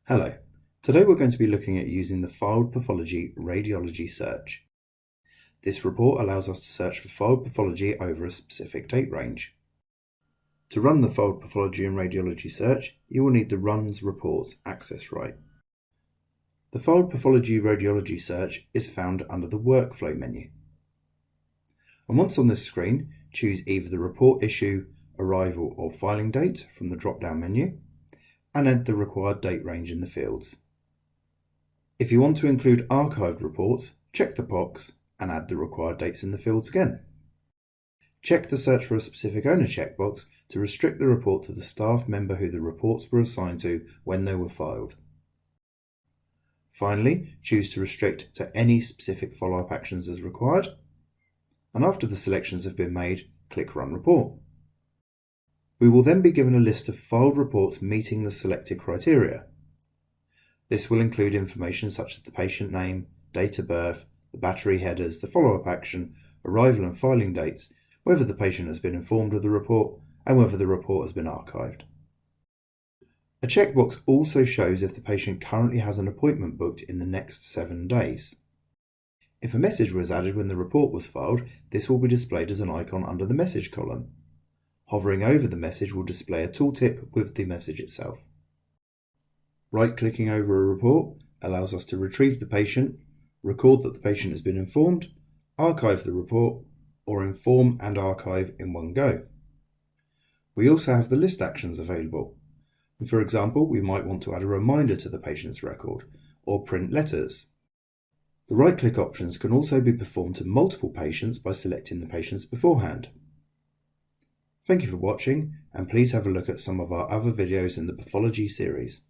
Hello, today we're going to be looking at using the Filed Pathology Radiology search. This report allows us to search for filed pathology over a specific date range. To run the Filed Pathology and Radiology search, you will need the Runs Reports access right. The Filed Pathology Radiology search is found under the Workflow menu. And once on this screen, choose either the report issue, arrival or filing date from the drop-down menu, and enter the required date range in the fields. If you want to include archived reports, check the box and add the required dates in the fields again. Check the Search for a Specific Owner checkbox to restrict the report to the staff member who the reports were assigned to when they were filed. Finally, choose to restrict to any specific follow-up actions as required, and after the selections have been made, click Run Report. We will then be given a list of filed reports meeting the selected criteria. This will include information such as the patient name, date of birth, the battery headers, the follow-up action, arrival and filing dates, whether the patient has been informed of the report, and whether the report has been archived. A checkbox also shows if the patient currently has an appointment booked in the next 7 days. If a message was added when the report was filed, this will be displayed as an icon under the message column. Hovering over the message will display a tooltip with the message itself. Right-clicking over a report allows us to retrieve the patient, record that the patient has been informed, archive the report, or inform and archive in one go. We also have the list actions available. For example, we might want to add a reminder to the patient's record, or print letters. The right-click options can also be performed to multiple patients by selecting the patients beforehand. Thank you for watching, and please have a look at some of our other videos in the pathology series.